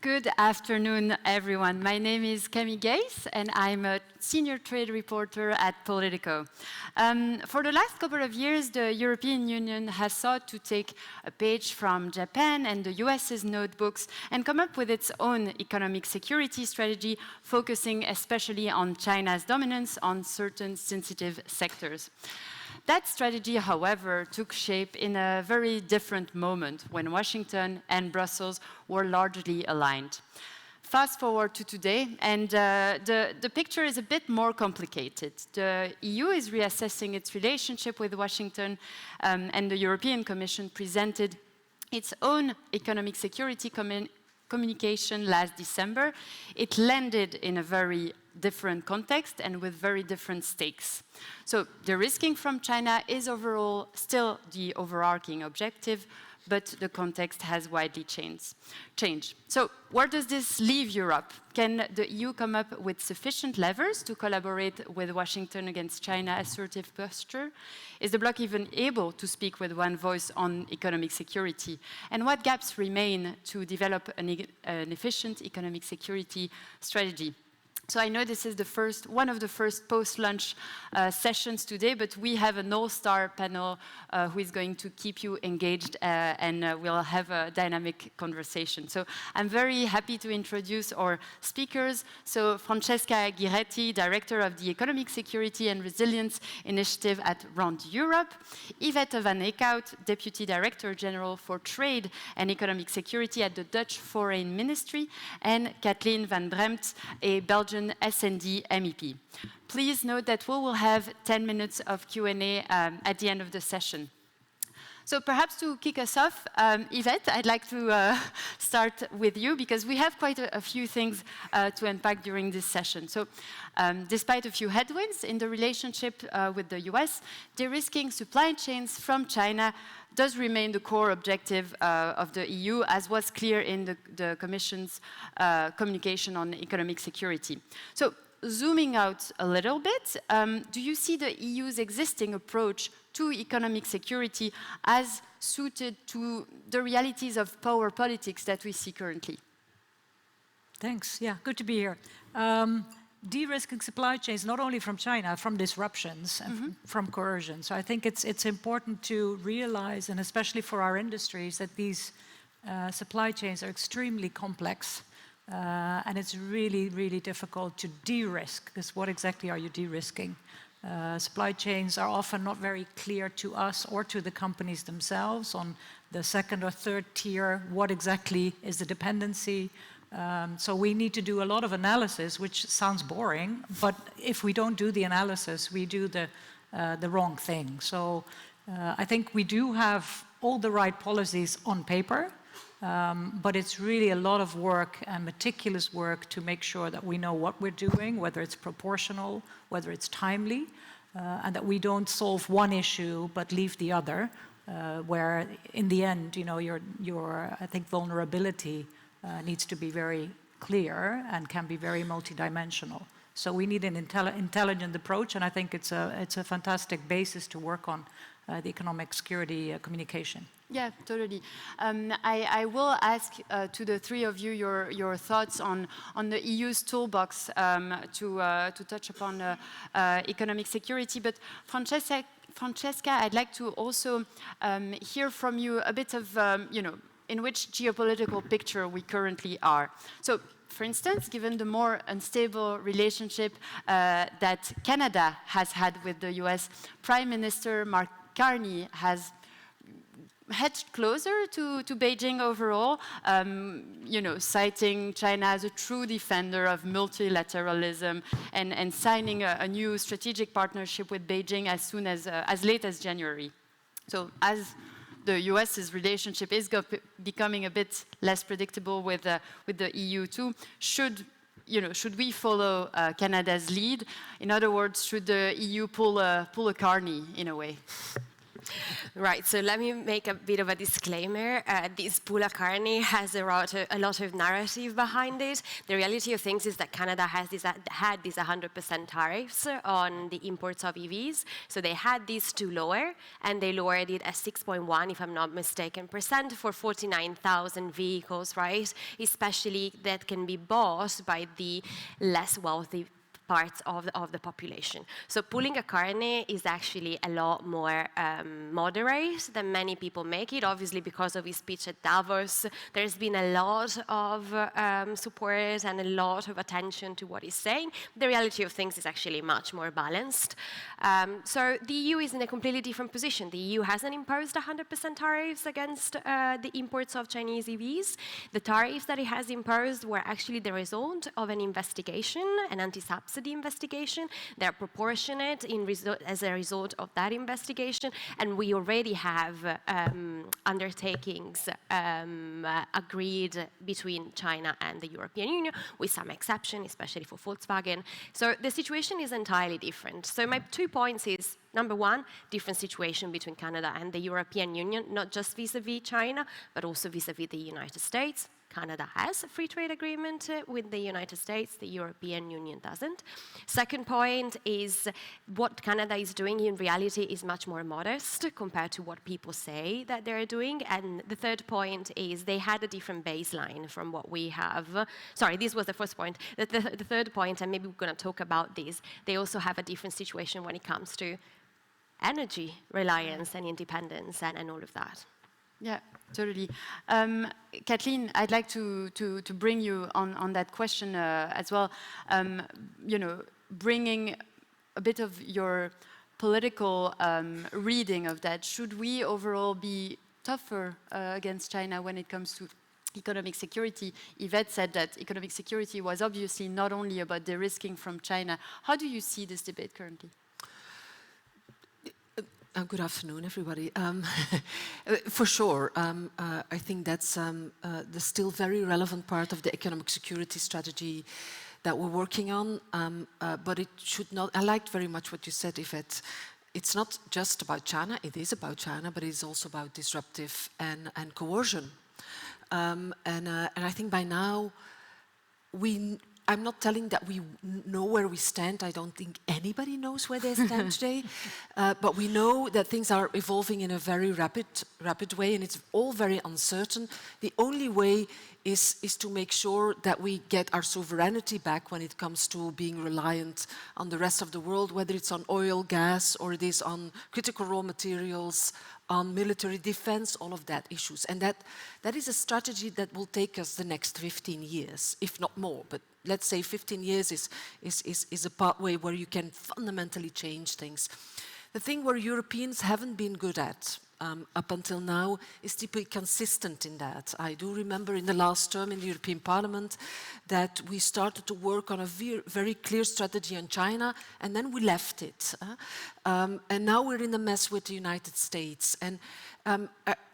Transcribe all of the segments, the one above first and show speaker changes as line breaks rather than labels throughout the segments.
Good afternoon, everyone. My name is Camille Gace, and I'm a senior trade reporter at POLITICO. For the last couple of years, the European Union has sought to take a page from Japan and the US's notebooks and come up with its own economic security strategy, focusing especially on China's dominance on certain sensitive sectors. That strategy, however, took shape in a very different moment when Washington and Brussels were largely aligned. Fast forward to today, and the picture is a bit more complicated. The EU is reassessing its relationship with Washington, and the European Commission presented its own economic security communication last December. It landed in a very different context and with very different stakes. So de-risking from China is overall still the overarching objective, but the context has widely changed. So where does this leave Europe? Can the EU come up with sufficient levers to collaborate with Washington against China's assertive posture? Is the bloc even able to speak with one voice on economic security? And what gaps remain to develop an efficient economic security strategy? So I know this is one of the first post-lunch sessions today, but we have an all-star panel who is going to keep you engaged and we'll have a dynamic conversation. So I'm very happy to introduce our speakers. So Francesca Ghiretti, Director of the Economic Security and Resilience Initiative at RAND Europe, Yvette van Eekhout, Deputy Director General for Trade and Economic Security at the Dutch Foreign Ministry, and Kathleen van Bremt, a Belgian S&D MEP. Please note that we will have 10 minutes of Q&A at the end of the session. So perhaps to kick us off, Yvette, I'd like to start with you because we have quite a few things to unpack during this session. So despite a few headwinds in the relationship with the US, de-risking supply chains from China does remain the core objective of the EU, as was clear in the Commission's communication on economic security. So zooming out a little bit, do you see the EU's existing approach to economic security as suited to the realities of power politics that we see currently?
Thanks. Yeah, good to be here. De-risking supply chains, not only from China, from disruptions and from coercion. So I think it's important to realize, and especially for our industries, that these supply chains are extremely complex. And it's really, really difficult to de-risk, because what exactly are you de-risking? Supply chains are often not very clear to us or to the companies themselves on the second or third tier, what exactly is the dependency. So we need to do a lot of analysis, which sounds boring, but if we don't do the analysis, we do the wrong thing. So I think we do have all the right policies on paper, but it's really a lot of work and meticulous work to make sure that we know what we're doing, whether it's proportional, whether it's timely, and that we don't solve one issue but leave the other, where in the end, you know, your I think vulnerability needs to be very clear and can be very multidimensional. So we need an intelligent approach, and I think it's a fantastic basis to work on the economic security communication.
Yeah, totally. I will ask to the three of you your thoughts on the EU's toolbox to touch upon economic security. But Francesca, I'd like to also hear from you a bit of, in which geopolitical picture we currently are. So, for instance, given the more unstable relationship that Canada has had with the US, Prime Minister Mark Carney has hedged closer to Beijing overall, citing China as a true defender of multilateralism and signing a new strategic partnership with Beijing as late as January. So as the US's relationship is becoming a bit less predictable with the EU too, should we follow Canada's lead? In other words, should the EU pull a Carney in a way?
Right, so let me make a bit of a disclaimer. This Pula Carney has a lot of narrative behind it. The reality of things is that Canada had these 100% tariffs on the imports of EVs. So they had these to lower, and they lowered it at 6.1, if I'm not mistaken, percent for 49,000 vehicles, right? Especially that can be bought by the less wealthy parts of the population. So pulling a carne is actually a lot more moderate than many people make it. Obviously, because of his speech at Davos, there's been a lot of support and a lot of attention to what he's saying. The reality of things is actually much more balanced. So the EU is in a completely different position. The EU hasn't imposed 100% tariffs against the imports of Chinese EVs. The tariffs that it has imposed were actually the result of an investigation, an anti-subsidy investigation. They're proportionate as a result of that investigation, and we already have undertakings agreed between China and the European Union, with some exception, especially for Volkswagen. So the situation is entirely different. So my 2 points is, number one, different situation between Canada and the European Union, not just vis-à-vis China, but also vis-à-vis the United States. Canada has a free trade agreement with the United States, the European Union doesn't. Second point is what Canada is doing in reality is much more modest compared to what people say that they're doing. And the third point is they had a different baseline from what we have. Sorry, this was the first point. The third point, and maybe we're going to talk about this, they also have a different situation when it comes to energy reliance and independence and all of that.
Yeah, totally. Kathleen, I'd like to bring you on that question as well. You know, bringing a bit of your political reading of that. Should we overall be tougher against China when it comes to economic security? Yvette said that economic security was obviously not only about de-risking from China. How do you see this debate currently?
Good afternoon, everybody. For sure, I think that's the still very relevant part of the economic security strategy that we're working on, but it should not, I liked very much what you said, Yvette. It's not just about China, it is about China, but it's also about disruptive and coercion. And I think by now, I'm not telling that we know where we stand. I don't think anybody knows where they stand today. But we know that things are evolving in a very rapid way, and it's all very uncertain. The only way is to make sure that we get our sovereignty back when it comes to being reliant on the rest of the world, whether it's on oil, gas, or it is on critical raw materials, on military defense, all of that issues. And that is a strategy that will take us the next 15 years, if not more. But let's say 15 years is a pathway where you can fundamentally change things. The thing where Europeans haven't been good at up until now is to be consistent in that. I do remember in the last term in the European Parliament that we started to work on a very clear strategy on China, and then we left it. And now we're in a mess with the United States. And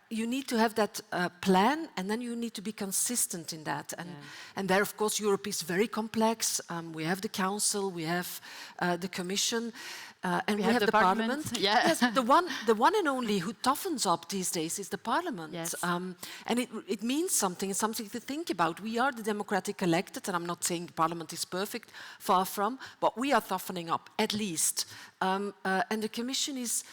you need to have that plan, and then you need to be consistent in that. And there, of course, Europe is very complex. We have the Council, we have the Commission, and we have the Parliament.
Yeah.
Yes, the one and only who toughens up these days is the Parliament.
Yes.
And it means something, it's something to think about. We are the democratic elected, and I'm not saying the Parliament is perfect, far from, but we are toughening up, at least. And the Commission is,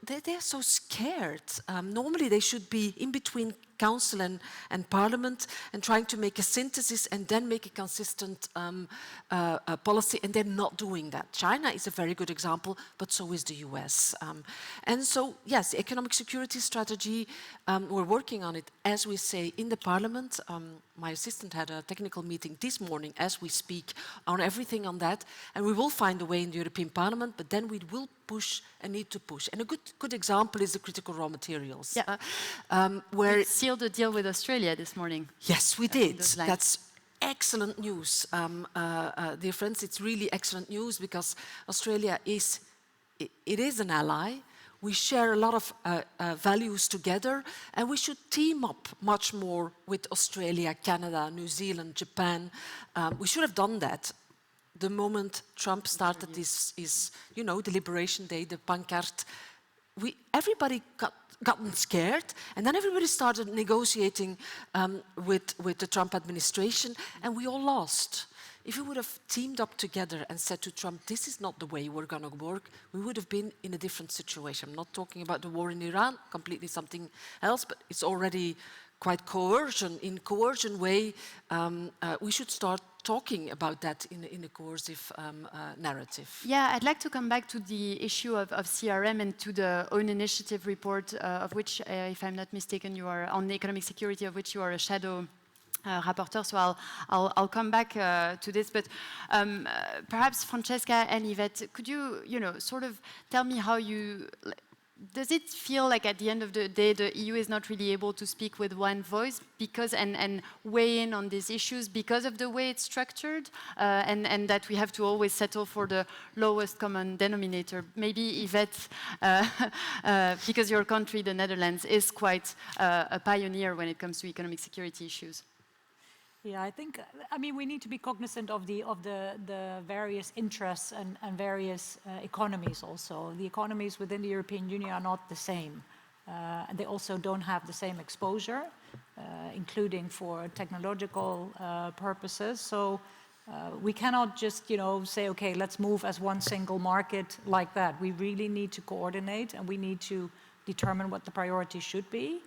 they're so scared. Normally they should be in between Council and Parliament and trying to make a synthesis and then make a consistent policy, and they're not doing that. China is a very good example, but so is the US. And so, yes, the economic security strategy, we're working on it, as we say, in the Parliament. My assistant had a technical meeting this morning as we speak on everything on that, and we will find a way in the European Parliament, but then we will push and need to push. And a good example is the critical raw materials.
Yeah.
Where
sealed a deal with Australia this morning.
Yes, we did. That's excellent news. Dear friends, it's really excellent news because Australia is an ally. We share a lot of values together, and we should team up much more with Australia, Canada, New Zealand, Japan. We should have done that the moment Trump started his the Liberation Day, the pancart. everybody gotten scared, and then everybody started negotiating with the Trump administration, and we all lost. If we would have teamed up together and said to Trump, this is not the way we're going to work, we would have been in a different situation. I'm not talking about the war in Iran, completely something else, but it's already quite coercion. In coercion way, we should start talking about that in a coercive narrative.
Yeah, I'd like to come back to the issue of CRM and to the own initiative report, of which, if I'm not mistaken, you are on economic security, of which you are a shadow rapporteur, so I'll come back to this, but perhaps Francesca and Yvette, could you, sort of tell me how you, does it feel like at the end of the day the EU is not really able to speak with one voice because and weigh in on these issues because of the way it's structured, and that we have to always settle for the lowest common denominator? Maybe Yvette, because your country, the Netherlands, is quite a pioneer when it comes to economic security issues.
Yeah, I mean, we need to be cognizant of the various interests and various economies also. The economies within the European Union are not the same. And they also don't have the same exposure, including for technological purposes. So we cannot just, say, okay, let's move as one single market like that. We really need to coordinate, and we need to determine what the priorities should be.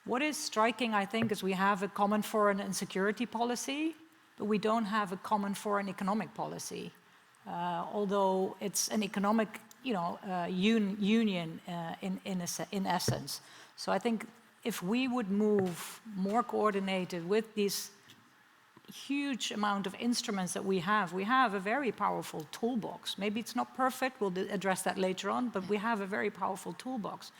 What is striking, I think, is we have a common foreign and security policy, but we don't have a common foreign economic policy. Although it's an economic, union in essence. So I think if we would move more coordinated with this huge amount of instruments that we have a very powerful toolbox. Maybe it's not perfect, we'll address that later on, but we have a very powerful toolbox.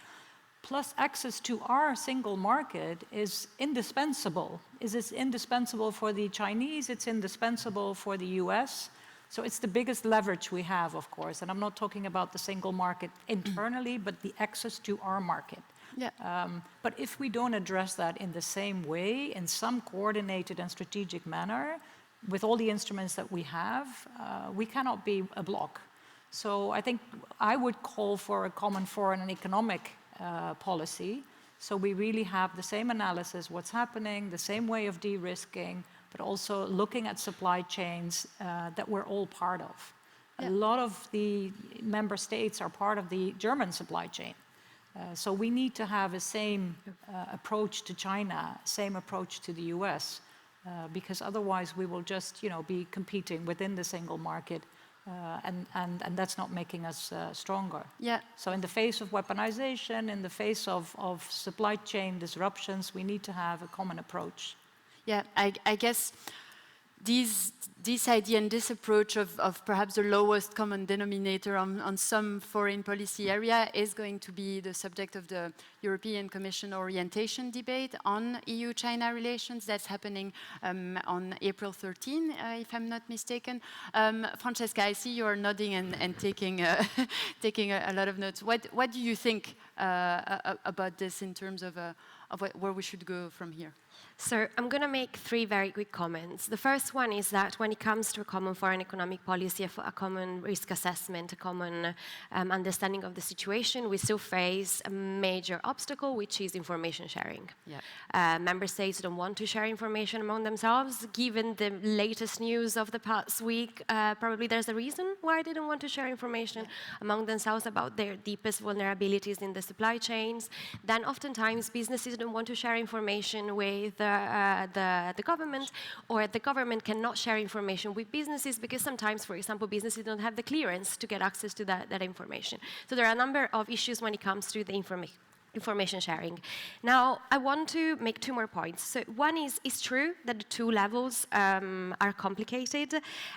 Plus, access to our single market is indispensable. It's indispensable for the Chinese, it's indispensable for the US. So it's the biggest leverage we have, of course. And I'm not talking about the single market internally, but the access to our market.
Yeah.
But if we don't address that in the same way, in some coordinated and strategic manner, with all the instruments that we have, we cannot be a bloc. So I think I would call for a common foreign and economic policy. So we really have the same analysis, what's happening, the same way of de-risking, but also looking at supply chains that we're all part of. Yeah. A lot of the member states are part of the German supply chain. So we need to have a same approach to China, same approach to the US, because otherwise we will just, be competing within the single market. And that's not making us stronger.
Yeah.
So in the face of weaponization, in the face of supply chain disruptions, we need to have a common approach.
Yeah, I guess this idea and this approach of perhaps the lowest common denominator on some foreign policy area is going to be the subject of the European Commission orientation debate on EU-China relations that's happening on April 13, if I'm not mistaken. Francesca, I see you're nodding and taking a lot of notes. What do you think about this in terms of where we should go from here?
So I'm going to make 3 very quick comments. The first one is that when it comes to a common foreign economic policy, a common risk assessment, a common understanding of the situation, we still face a major obstacle, which is information sharing. Yeah. Member states don't want to share information among themselves. Given the latest news of the past week, probably there's a reason why they don't want to share information among themselves about their deepest vulnerabilities in the supply chains. Then oftentimes businesses don't want to share information with the government, or the government cannot share information with businesses because sometimes, for example, businesses don't have the clearance to get access to that information. So there are a number of issues when it comes to the information sharing. Now, I want to make 2 more points. So one is, it's true that the 2 levels are complicated,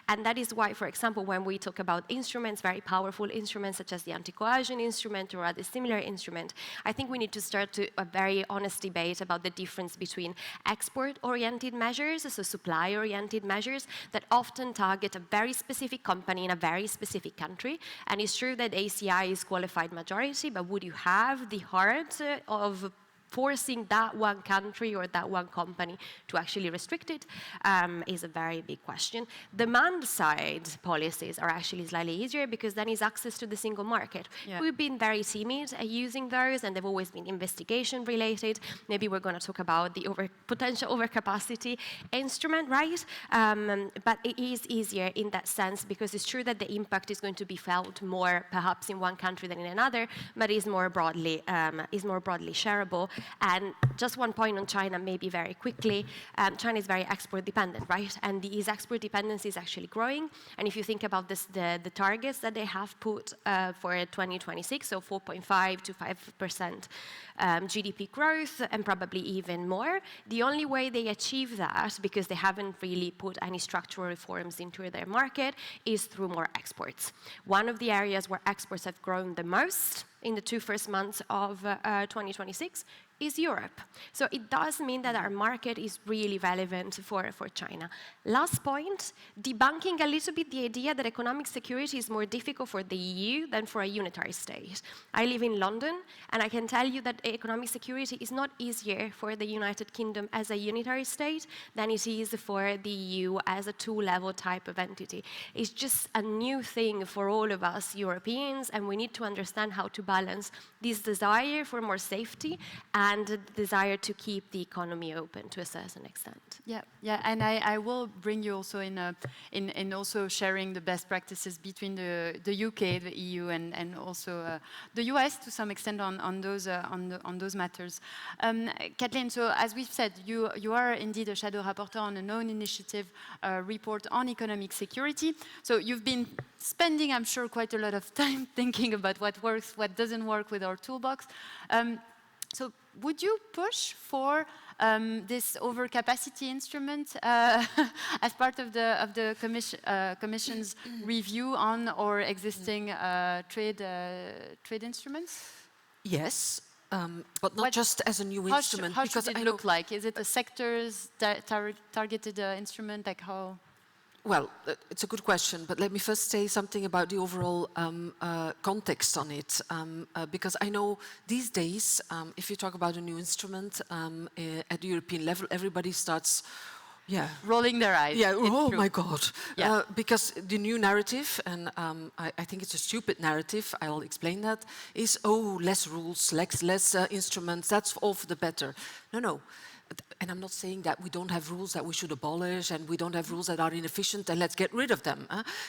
and that is why, for example, when we talk about instruments, very powerful instruments such as the anti-coercion instrument or other similar instrument, I think we need to start a very honest debate about the difference between export-oriented measures, so supply-oriented measures that often target a very specific company in a very specific country. And it's true that ACI is qualified majority, but would you have the heart of forcing that one country or that one company to actually restrict it is a very big question. Demand side policies are actually slightly easier because then it's access to the single market.
Yeah.
We've been very timid at using those, and they've always been investigation related. Maybe we're going to talk about the potential overcapacity instrument, right? But it is easier in that sense because it's true that the impact is going to be felt more perhaps in one country than in another, but is more broadly shareable. And just one point on China, maybe very quickly. China is very export dependent, right? And these export dependency is actually growing. And if you think about this, the targets that they have put for 2026, so 4.5 to 5% GDP growth, and probably even more, the only way they achieve that, because they haven't really put any structural reforms into their market, is through more exports. One of the areas where exports have grown the most in the 2 first months of 2026 is Europe. So it does mean that our market is really relevant for China. Last point, debunking a little bit the idea that economic security is more difficult for the EU than for a unitary state. I live in London, and I can tell you that economic security is not easier for the United Kingdom as a unitary state than it is for the EU as a two-level type of entity. It's just a new thing for all of us Europeans, and we need to understand how to balance this desire for more safety and the desire to keep the economy open to a certain extent.
Yeah, yeah, and I will bring you also in also sharing the best practices between the UK, the EU, and also the US to some extent on those matters. Kathleen, so as we've said, you are indeed a shadow rapporteur on an own initiative report on economic security. So you've been spending, I'm sure, quite a lot of time thinking about what works, what doesn't work with our toolbox. So would you push for this overcapacity instrument as part of the Commission's review on our existing trade instruments?
Yes, but not just as a new instrument.
How should it look like? Is it a sectors targeted instrument? Like how?
Well, it's a good question, but let me first say something about the overall context on it, because I know these days, if you talk about a new instrument at the European level, everybody starts,
rolling their eyes.
Yeah, oh my God.
Yeah.
Because the new narrative, and I think it's a stupid narrative, I'll explain that, is, oh, less rules, less instruments, that's all for the better. No. And I'm not saying that we don't have rules that we should abolish and we don't have rules that are inefficient and let's get rid of them.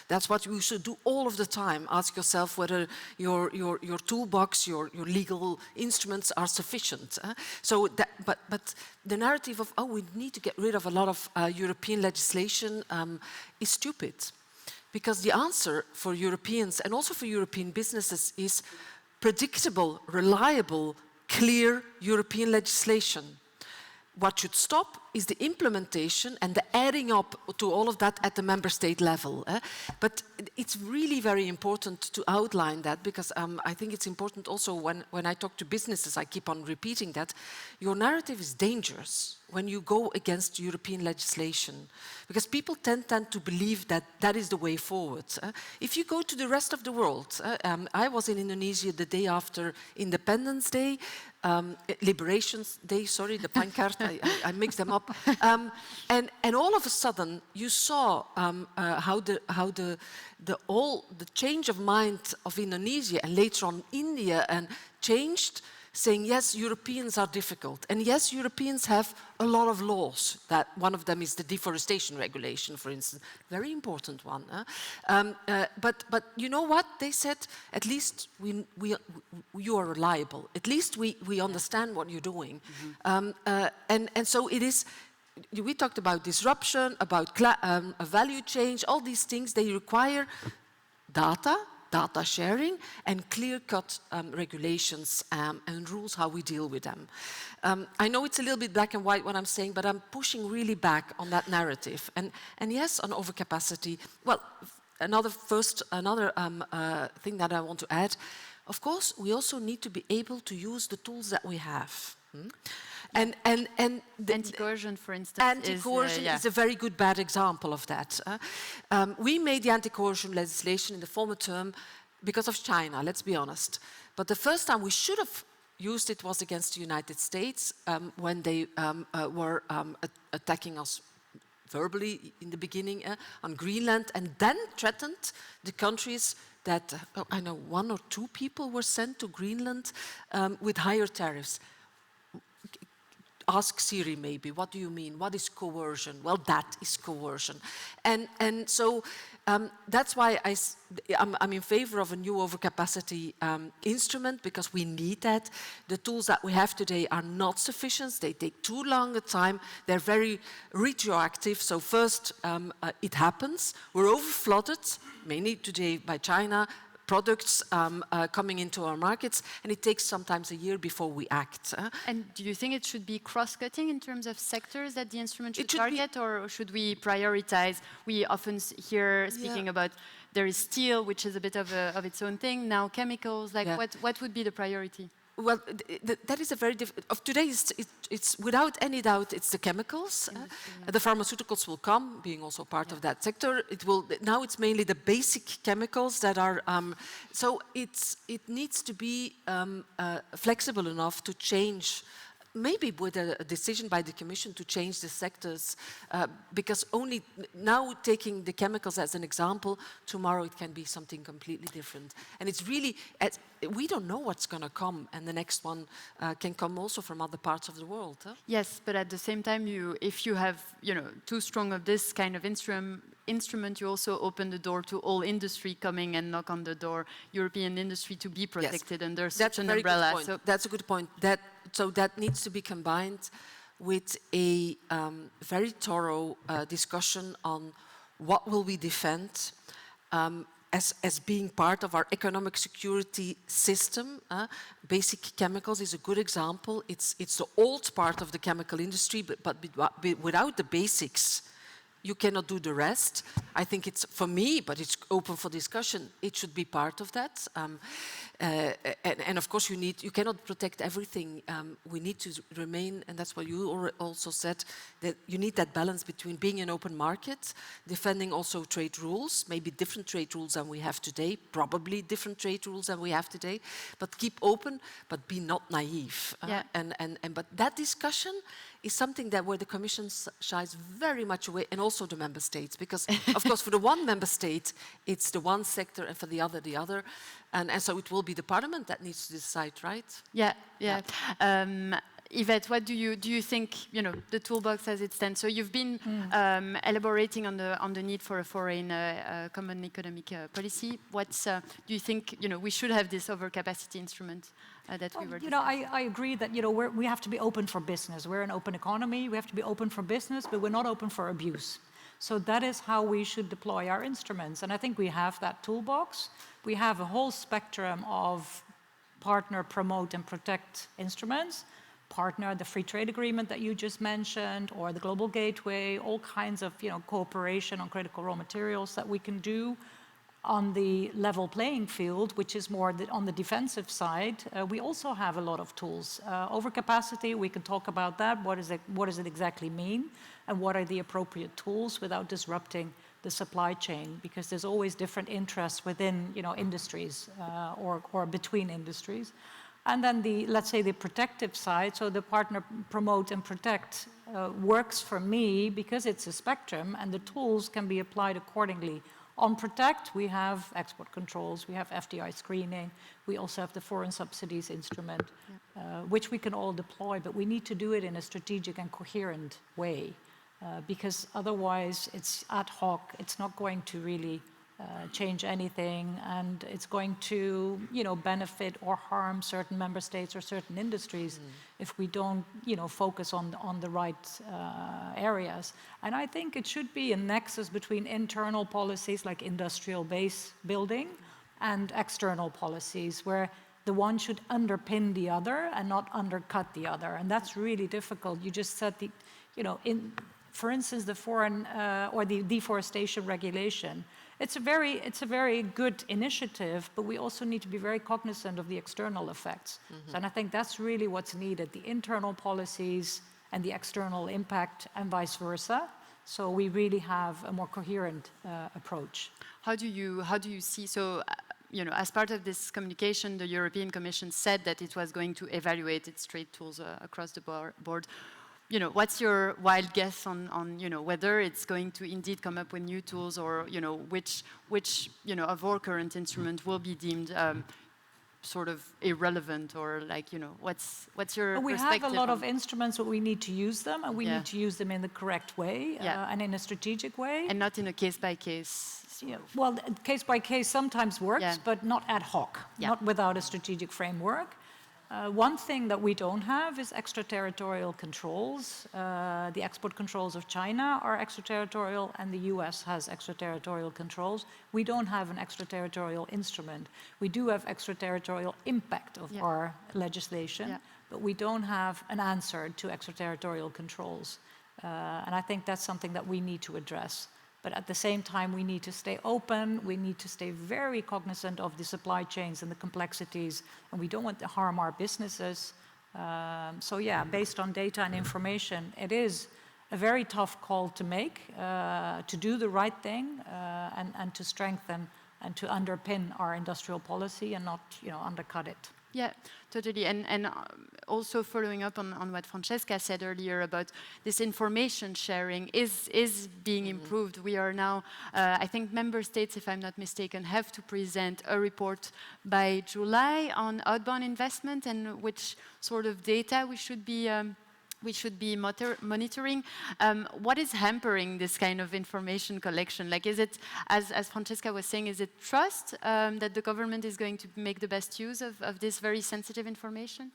That's what we should do all of the time. Ask yourself whether your toolbox, your legal instruments are sufficient. So, but the narrative of, oh, we need to get rid of a lot of European legislation is stupid. Because the answer for Europeans and also for European businesses is predictable, reliable, clear European legislation. What should stop is the implementation and the adding up to all of that at the member state level. But it's really very important to outline that, because I think it's important also when I talk to businesses, I keep on repeating that. Your narrative is dangerous when you go against European legislation, because people tend to believe that that is the way forward. If you go to the rest of the world, I was in Indonesia the day after Independence Day, Liberations Day, sorry, the pancart, I mixed them up. And all of a sudden, you saw how the change of mind of Indonesia and later on India and changed, saying, yes, Europeans are difficult. And yes, Europeans have a lot of laws. That one of them is the deforestation regulation, for instance. Very important one. But you know what? They said, at least you are reliable. At least we understand what you're doing. And so it is, we talked about disruption, about a value change, all these things, they require data sharing, and clear-cut regulations and rules how we deal with them. I know it's a little bit black and white what I'm saying, but I'm pushing really back on that narrative. And yes, on overcapacity. Well, another thing that I want to add, of course, we also need to be able to use the tools that we have. And
anti-coercion, for instance,
anti-coercion is a very good bad example of that. We made the anti-coercion legislation in the former term because of China, let's be honest. But the first time we should have used it was against the United States when they were attacking us verbally in the beginning on Greenland, and then threatened the countries that, I know 1 or 2 people were sent to Greenland with higher tariffs. Ask Siri maybe, what do you mean? What is coercion? Well, that is coercion. And so that's why I'm in favor of a new overcapacity instrument, because we need that. The tools that we have today are not sufficient. They take too long a time. They're very retroactive. So first, it happens. We're overflooded, mainly today by China, products coming into our markets, and it takes sometimes a year before we act.
And do you think it should be cross-cutting in terms of sectors that the instrument should,
should
target, or should we prioritize? We often hear speaking about there is steel, which is a bit of its own thing. Now chemicals, like what would be the priority?
Well, that is a very different. Of today, it's without any doubt, it's the chemicals. The pharmaceuticals will come, being also part of that sector. It will now. It's mainly the basic chemicals that are. So it needs to be flexible enough to change. Maybe with a decision by the Commission to change the sectors, because only now taking the chemicals as an example, tomorrow it can be something completely different. And it's really, we don't know what's going to come, and the next one can come also from other parts of the world.
Yes, but at the same time, if you have too strong of this kind of instrument, you also open the door to all industry coming and knock on the door, European industry to be protected under such an umbrella.
So that's a good point. So that needs to be combined with a very thorough discussion on what will we defend as being part of our economic security system. Basic chemicals is a good example. It's the old part of the chemical industry, but without the basics, you cannot do the rest. I think it's, for me, but it's open for discussion, it should be part of that. And of course you cannot protect everything. We need to remain, and that's what you also said, that you need that balance between being an open market, defending also trade rules, maybe different trade rules than we have today, probably different trade rules than we have today, but keep open, but be not naive. But that discussion is something that where the Commission shies very much away, and also the member states, because of course for the one member state it's the one sector, and for the other, and so it will be the Parliament that needs to decide, right?
Yvette, what do you think? The toolbox as it stands. So you've been elaborating on the need for a foreign common economic policy. Do you think we should have this overcapacity instrument that we were discussing?
I agree that we have to be open for business. We're an open economy. We have to be open for business, but we're not open for abuse. So that is how we should deploy our instruments, and I think we have that toolbox. We have a whole spectrum of partner, promote, and protect instruments. Partner, the free trade agreement that you just mentioned, or the global gateway, all kinds of cooperation on critical raw materials that we can do on the level playing field, which is more on the defensive side. We also have a lot of tools. Overcapacity, we can talk about that. What does it exactly mean? And what are the appropriate tools without disrupting the supply chain? Because there's always different interests within industries or between industries. And then let's say the protective side, so the partner, promote, and protect works for me because it's a spectrum and the tools can be applied accordingly. On protect, we have export controls, we have FDI screening, we also have the foreign subsidies instrument, which we can all deploy, but we need to do it in a strategic and coherent way because otherwise it's ad hoc, it's not going to really change anything, and it's going to, benefit or harm certain member states or certain industries if we don't, focus on the right areas. And I think it should be a nexus between internal policies like industrial base building and external policies, where the one should underpin the other and not undercut the other. And that's really difficult. You just said for instance, the foreign or the deforestation regulation. It's a very good initiative, but we also need to be very cognizant of the external effects. And I think that's really what's needed, the internal policies and the external impact and vice versa. So we really have a more coherent approach.
How do you see, so as part of this communication, the European Commission said that it was going to evaluate its trade tools across the board. What's your wild guess on whether it's going to indeed come up with new tools, or which of our current instrument will be deemed sort of irrelevant, or what's your
we
perspective?
have a lot of instruments, but we need to use them, and we
Yeah.
need to use them in the correct way and in a strategic way.
And not in a case-by-case.
Well, case by case sometimes works, but not ad hoc, not without a strategic framework. One thing that we don't have is extraterritorial controls. The export controls of China are extraterritorial, and the US has extraterritorial controls. We don't have an extraterritorial instrument. We do have extraterritorial impact of our legislation, but we don't have an answer to extraterritorial controls. And I think that's something that we need to address. But at the same time, we need to stay open. We need to stay very cognizant of the supply chains and the complexities, and we don't want to harm our businesses. So yeah, based on data and information, it is a very tough call to make, to do the right thing, and to strengthen and to underpin our industrial policy and not, undercut it.
Yeah, totally. And also following up on what Francesca said earlier about this information sharing is being improved. We are now, I think member states, if I'm not mistaken, have to present a report by July on outbound investment and which sort of data we should be monitoring. What is hampering this kind of information collection? Like, is it, as Francesca was saying, is it trust that the government is going to make the best use of this very sensitive information?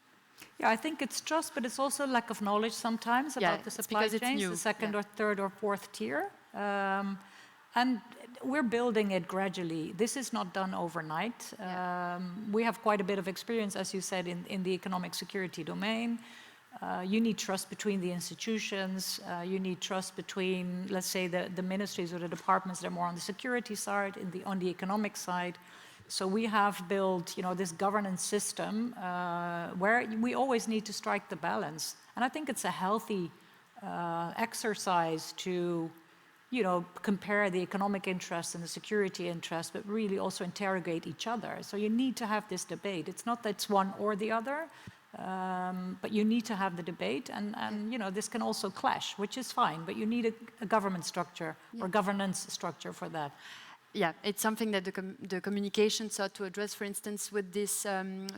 Yeah, I think it's trust, but it's also lack of knowledge sometimes about the supply chains, the second or third or fourth tier. And we're building it gradually. This is not done overnight. We have quite a bit of experience, as you said, in the economic security domain. You need trust between the institutions. You need trust between, let's say, the ministries or the departments that are more on the security side, on the economic side. So we have built, this governance system where we always need to strike the balance. And I think it's a healthy exercise to, compare the economic interests and the security interests, but really also interrogate each other. So you need to have this debate. It's not that it's one or the other. But you need to have the debate, and this can also clash, which is fine, but you need a government structure or governance structure for that.
Yeah, it's something that the communication sought to address, for instance, with these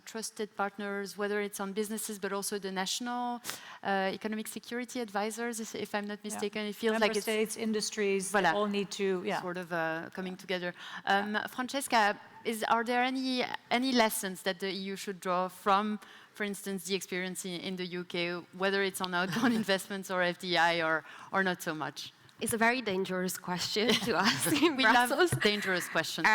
trusted partners, whether it's on businesses, but also the national economic security advisors, if I'm not mistaken. It feels
Member
like
states, industries, they all need to,
sort of coming together. Francesca, are there any lessons that the EU should draw from, for instance, the experience in the UK, whether it's on outbound investments or FDI or not so much?
It's a very dangerous question to ask in
We
Brussels.
love dangerous questions.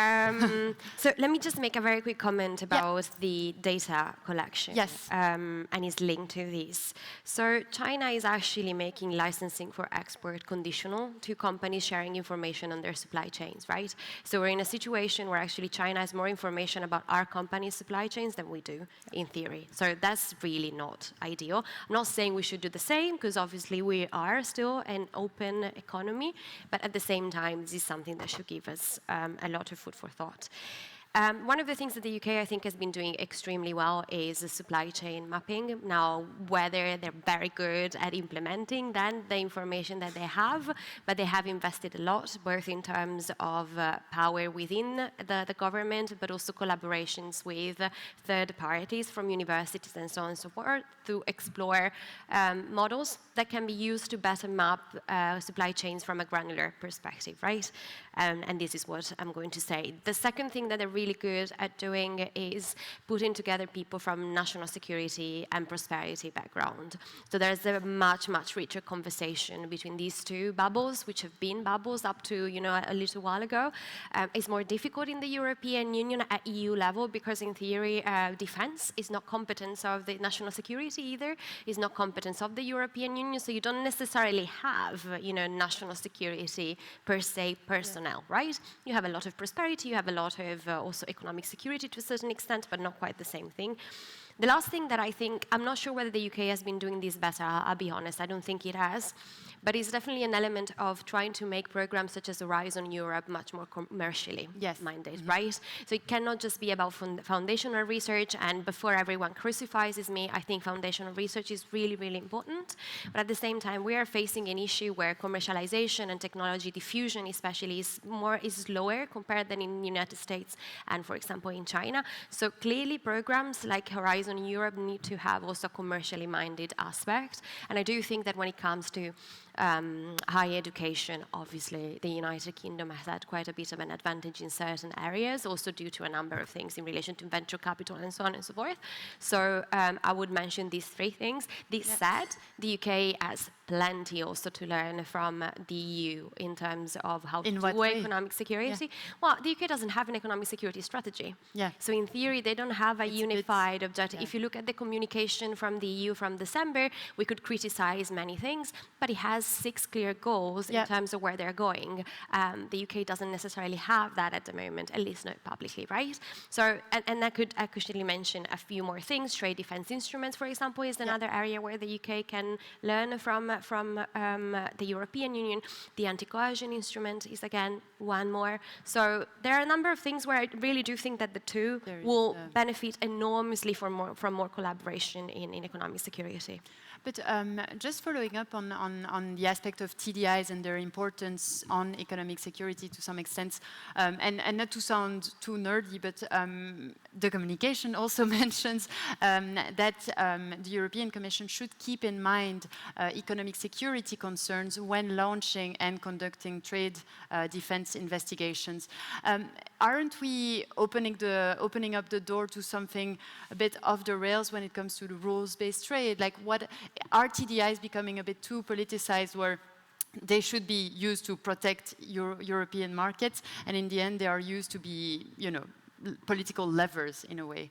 So let me just make a very quick comment about the data collection.
Yes.
And it's linked to this. So China is actually making licensing for export conditional to companies sharing information on their supply chains, right? So we're in a situation where actually China has more information about our company's supply chains than we do, in theory. So that's really not ideal. I'm not saying we should do the same, because obviously we are still an open economy, but at the same time, this is something that should give us a lot of food for thought. One of the things that the UK, I think, has been doing extremely well is the supply chain mapping. Now, whether they're very good at implementing then the information that they have, but they have invested a lot, both in terms of power within the government, but also collaborations with third parties from universities and so on and so forth to explore models that can be used to better map supply chains from a granular perspective, right? And this is what I'm going to say. The second thing that they're really good at doing is putting together people from national security and prosperity background. So there's a much, much richer conversation between these two bubbles, which have been bubbles up to, a little while ago. It's more difficult in the European Union at EU level because in theory, defense is not competence of the national security either, is not competence of the European Union. So you don't necessarily have, national security per se personnel, right? You have a lot of prosperity, you have a lot of also economic security to a certain extent, but not quite the same thing. The last thing that I think, I'm not sure whether the UK has been doing this better, I'll be honest, I don't think it has, but it's definitely an element of trying to make programs such as Horizon Europe much more commercially minded, right? So it cannot just be about foundational research, and before everyone crucifies me, I think foundational research is really, really important. But at the same time, we are facing an issue where commercialization and technology diffusion especially is lower compared than in the United States and, for example, in China. So clearly programs like Horizon Europe need to have also a commercially minded aspect. And I do think that when it comes to higher education, obviously the United Kingdom has had quite a bit of an advantage in certain areas, also due to a number of things in relation to venture capital and so on and so forth. So I would mention these three things. This said, the UK has plenty also to learn from the EU in terms of how to do economic security. Well, the UK doesn't have an economic security strategy. So in theory, they don't have a unified objective. If you look at the communication from the EU from December, we could criticize many things, but it has 6 clear goals in terms of where they're going. The UK doesn't necessarily have that at the moment, at least not publicly, right? So, and I could actually mention a few more things. Trade defense instruments, for example, is another area where the UK can learn from the European Union. The anti-coercion instrument is, again, one more. So there are a number of things where I really do think that the two will benefit enormously from more collaboration in economic security.
But just following up on the aspect of TDIs and their importance on economic security to some extent, and not to sound too nerdy, but the communication also mentions that the European Commission should keep in mind economic security concerns when launching and conducting trade defense investigations. Aren't we opening up the door to something a bit off the rails when it comes to the rules-based trade? Like, what are TDIs becoming a bit too politicized, where they should be used to protect European markets, and in the end they are used to be, you know, political levers in a way?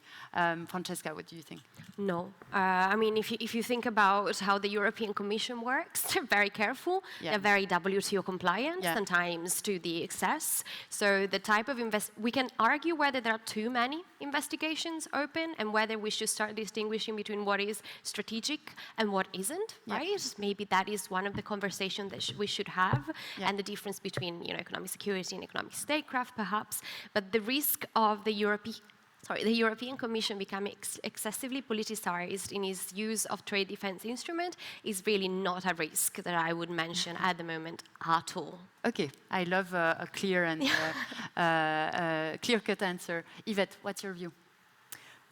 Francesca, what do you think?
No. I mean, if you think about how the European Commission works, they're very careful. They're very WTO compliant, sometimes to the excess. So the type of we can argue whether there are too many investigations open and whether we should start distinguishing between what is strategic and what isn't, right? Maybe that is one of the conversations that we should have, and the difference between, you know, economic security and economic statecraft, perhaps. But the risk of the European Commission becoming excessively politicized in its use of trade defense instrument is really not a risk that I would mention at the moment at all.
Okay, I love a clear and clear-cut answer. Yvette, what's your view?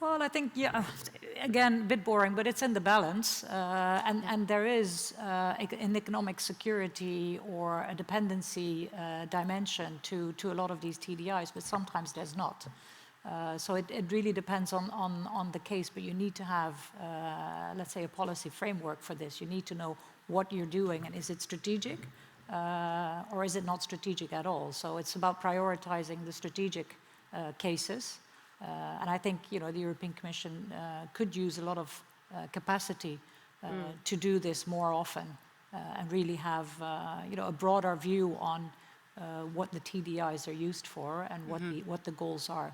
Well, I think, again, a bit boring, but it's in the balance. And there is an economic security or a dependency dimension to a lot of these TDIs, but sometimes there's not. So it really depends on the case, but you need to have, let's say, a policy framework for this. You need to know what you're doing, and is it strategic, or is it not strategic at all? So it's about prioritizing the strategic cases. And I think, you know, the European Commission could use a lot of capacity to do this more often and really have, you know, a broader view on what the TDIs are used for and what the goals are.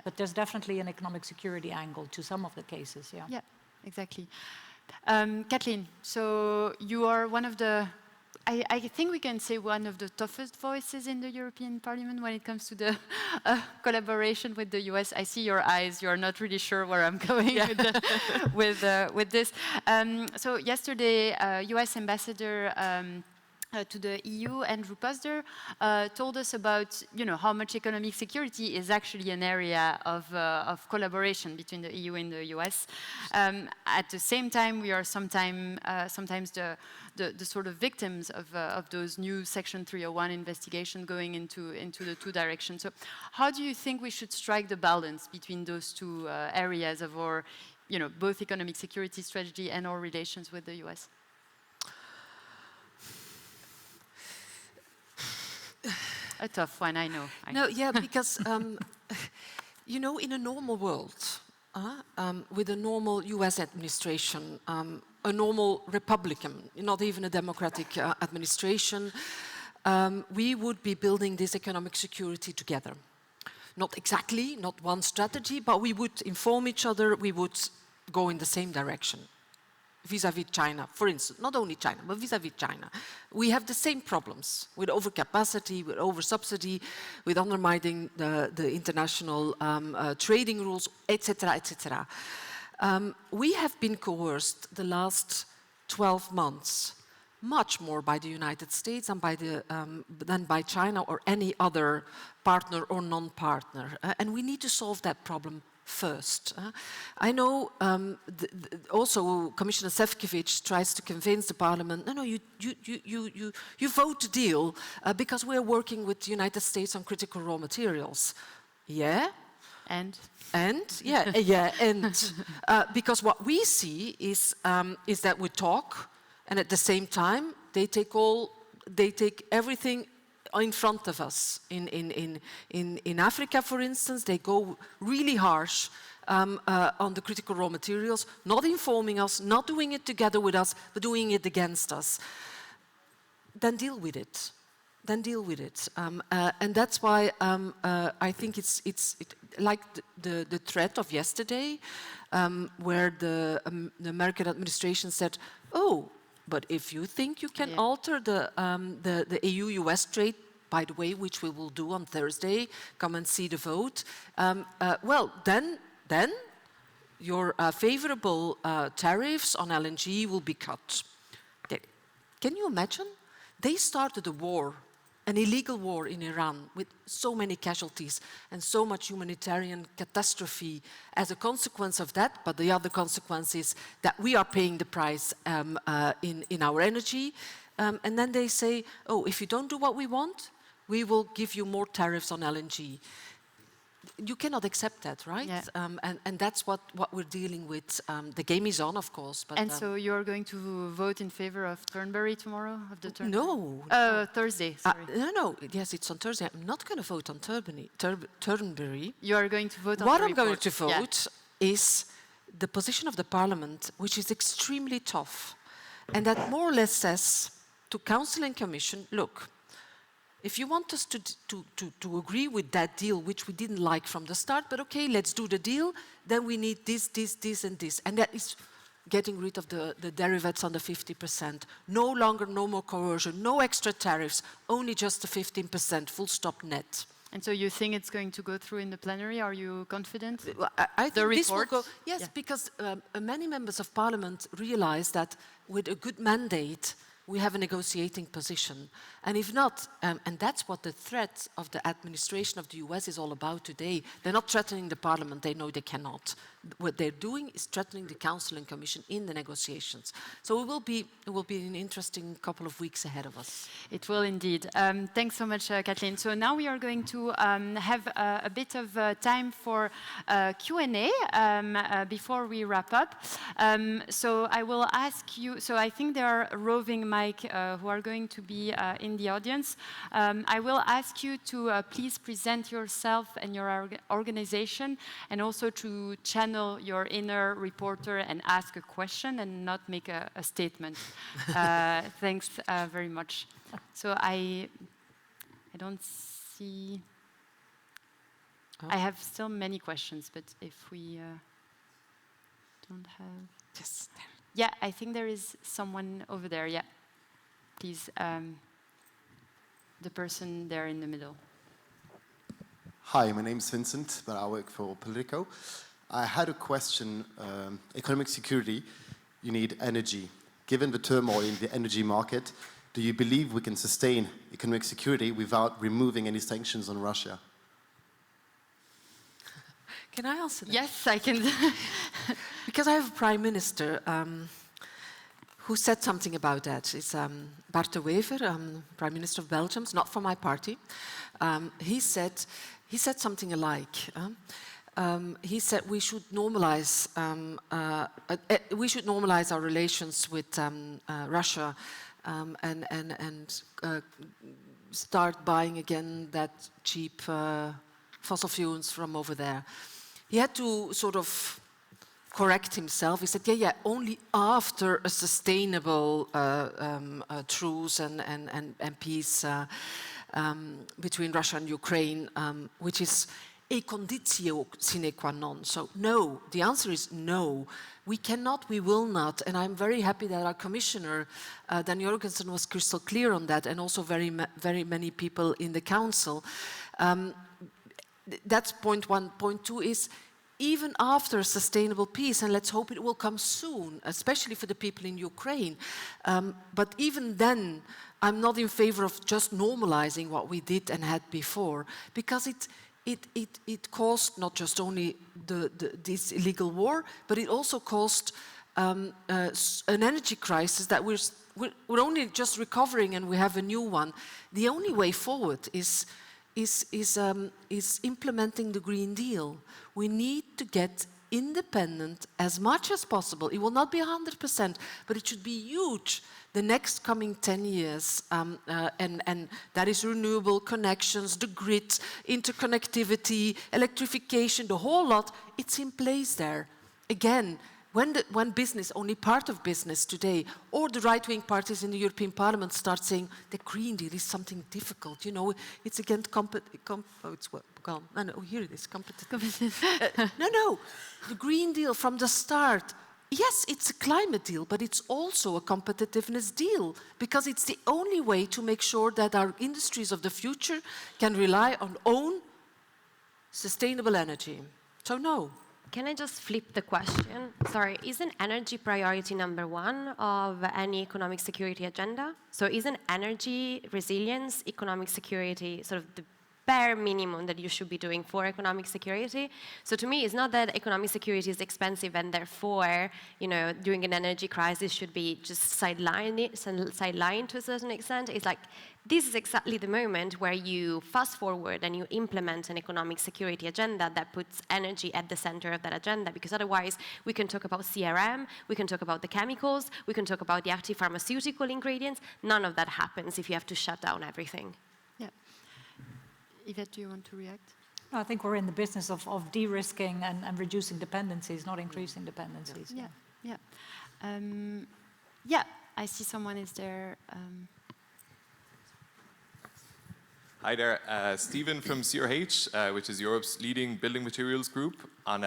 But there's definitely an economic security angle to some of the cases. Yeah,
exactly. Kathleen, so you are one of the, I think we can say, one of the toughest voices in the European Parliament when it comes to the collaboration with the US. I see your eyes. You're not really sure where I'm going with this. So yesterday, US Ambassador to the EU, Andrew Posner, told us about, you know, how much economic security is actually an area of collaboration between the EU and the US. At the same time, we are sometimes the sort of victims of those new Section 301 investigations going into the two directions. So how do you think we should strike the balance between those two areas of our, you know, both economic security strategy and our relations with the US? A tough one, I know.
Yeah, because, you know, in a normal world, with a normal US administration, a normal Republican, not even a democratic administration, we would be building this economic security together. Not exactly, not one strategy, but we would inform each other, we would go in the same direction vis-à-vis China, for instance, not only China, but vis-à-vis China. We have the same problems with overcapacity, with oversubsidy, with undermining the international trading rules, etc., etc. We have been coerced the last 12 months much more by the United States and than by China or any other partner or non-partner. And we need to solve that problem first. I know also Commissioner Šefčovič tries to convince the Parliament, no, you vote the deal because we're working with the United States on critical raw materials. Yeah?
And?
Because what we see is that we talk, and at the same time they take everything in front of us. In Africa, for instance, they go really harsh on the critical raw materials, not informing us, not doing it together with us, but doing it against us. Then deal with it. And that's why I think it's like the threat of yesterday, where the American administration said, oh, but if you think you can alter the EU-US trade, by the way, which we will do on Thursday, come and see the vote, well, then your favorable tariffs on LNG will be cut. Can you imagine? They started a war, an illegal war in Iran with so many casualties and so much humanitarian catastrophe as a consequence of that, but the other consequence is that we are paying the price in our energy. And then they say, oh, if you don't do what we want, we will give you more tariffs on LNG. You cannot accept that, right?
Yeah.
And that's what we're dealing with. The game is on, of course. But,
and so you're going to vote in favor of Turnberry tomorrow? Of the Turnberry?
No.
Thursday, sorry.
No. Yes, it's on Thursday. I'm not going to vote on Turnberry.
You are going to vote on
what
the
I'm
report.
going to vote is the position of the Parliament, which is extremely tough. And that more or less says to Council and Commission, look, if you want us to agree with that deal, which we didn't like from the start, but okay, let's do the deal, then we need this, and this. And that is getting rid of the derivatives on the 50%. No more coercion, no extra tariffs, only just the 15%, full stop net.
And so you think it's going to go through in the plenary? Are you confident?
I think this will go, yes,
yeah.
because many members of Parliament realize that with a good mandate, we have a negotiating position. And if not, and that's what the threat of the administration of the US is all about today. They're not threatening the Parliament, they know they cannot. What they're doing is threatening the Council and Commission in the negotiations. So it will be an interesting couple of weeks ahead of us.
It will indeed. Thanks so much, Kathleen. So now we are going to have a bit of time for Q&A before we wrap up. So I will ask you, so I think there are roving mic who are going to be in the audience. I will ask you to please present yourself and your organization, and also to channel your inner reporter and ask a question and not make a statement. Thanks very much. So I don't see... Oh. I have still many questions, but if we don't have...
Yes.
Yeah, I think there is someone over there, yeah. Please, the person there in the middle.
Hi, my name is Vincent, but I work for Politico. I had a question. Economic security, you need energy. Given the turmoil in the energy market, do you believe we can sustain economic security without removing any sanctions on Russia?
Can I answer that?
Yes, I can.
Because I have a Prime Minister who said something about that. It's Bart de Wever, Prime Minister of Belgium, it's not from my party. He said something alike. He said we should normalize our relations with Russia and start buying again that cheap fossil fuels from over there. He had to sort of correct himself. He said, yeah, only after a sustainable truce and peace between Russia and Ukraine, which is a conditio sine qua non. So no, the answer is no. We cannot, we will not, and I'm very happy that our commissioner, Dan Jorgensen, was crystal clear on that, and also very many people in the council. That's point one. Point two is, even after sustainable peace, and let's hope it will come soon, especially for the people in Ukraine, but even then, I'm not in favor of just normalizing what we did and had before, because it caused not just only this illegal war, but it also caused an energy crisis that we're only just recovering, and we have a new one. The only way forward is implementing the Green Deal. We need to get independent as much as possible. It will not be 100%, but it should be huge the next coming 10 years. And that is renewable connections, the grid, interconnectivity, electrification, the whole lot. It's in place there. Again, when business, only part of business today, or the right-wing parties in the European Parliament start saying the Green Deal is something difficult, you know, it's against it's gone. No, here it is, no, the Green Deal from the start, yes, it's a climate deal, but it's also a competitiveness deal, because it's the only way to make sure that our industries of the future can rely on own sustainable energy. So no.
Can I just flip the question? Sorry, isn't energy priority number one of any economic security agenda? So isn't energy resilience, economic security, sort of the bare minimum that you should be doing for economic security? So to me, it's not that economic security is expensive and therefore, you know, during an energy crisis should be just sidelined to a certain extent. It's like, this is exactly the moment where you fast forward and you implement an economic security agenda that puts energy at the center of that agenda, because otherwise we can talk about CRM, we can talk about the chemicals, we can talk about the active pharmaceutical ingredients. None of that happens if you have to shut down everything.
Yeah. Yvette, do you want to react?
No, I think we're in the business of de-risking and reducing dependencies, not increasing dependencies.
Yeah. Yeah, I see someone is there.
Hi there, Stephen from CRH, which is Europe's leading building materials group. And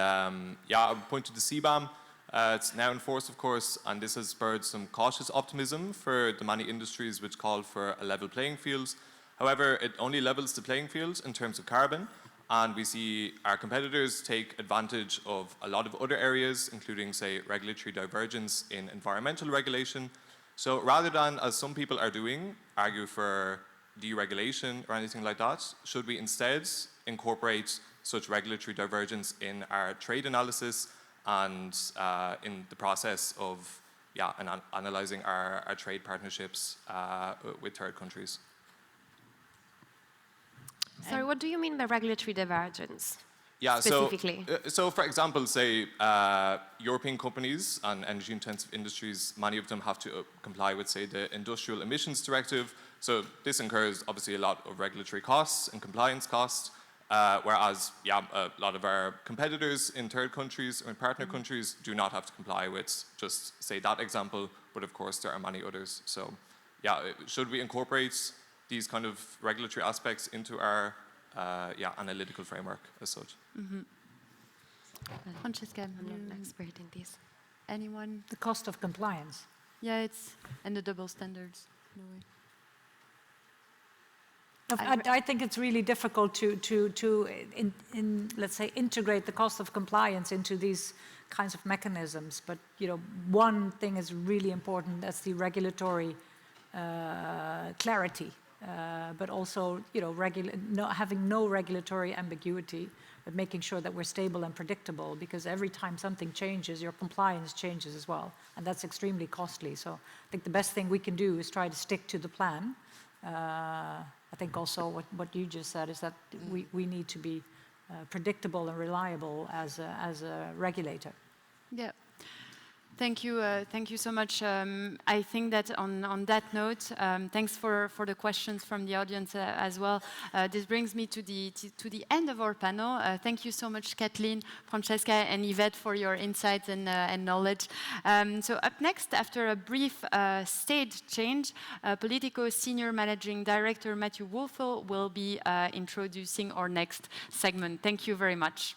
yeah, I would point to the CBAM. It's now in force, of course, and this has spurred some cautious optimism for the many industries which call for a level playing field. However, it only levels the playing field in terms of carbon, and we see our competitors take advantage of a lot of other areas, including, say, regulatory divergence in environmental regulation. So rather than, as some people are doing, argue for deregulation or anything like that, should we instead incorporate such regulatory divergence in our trade analysis and in the process of analysing our trade partnerships with third countries?
Sorry, what do you mean by regulatory divergence?
Yeah,
specifically?
So for example, say European companies and energy-intensive industries, many of them have to comply with, say, the Industrial Emissions Directive. So this incurs obviously a lot of regulatory costs and compliance costs, whereas a lot of our competitors in third countries or in partner countries do not have to comply with just, say, that example, but of course there are many others. So yeah, should we incorporate these kind of regulatory aspects into our analytical framework as such?
Francesca,
I'm not an expert in this.
anyone?
The cost of compliance.
Yeah, and the double standards. No way.
I think it's really difficult to let's say, integrate the cost of compliance into these kinds of mechanisms. But one thing is really important. That's the regulatory clarity, but also having no regulatory ambiguity, but making sure that we're stable and predictable. Because every time something changes, your compliance changes as well, and that's extremely costly. So I think the best thing we can do is try to stick to the plan. I think also what you just said is that we need to be predictable and reliable as a regulator.
Yeah. Thank you so much. I think that on that note, thanks for the questions from the audience as well. This brings me to the end of our panel. Thank you so much, Kathleen, Francesca, and Yvette for your insights and knowledge. So up next, after a brief stage change, Politico Senior Managing Director Matthew Wolfel will be introducing our next segment. Thank you very much.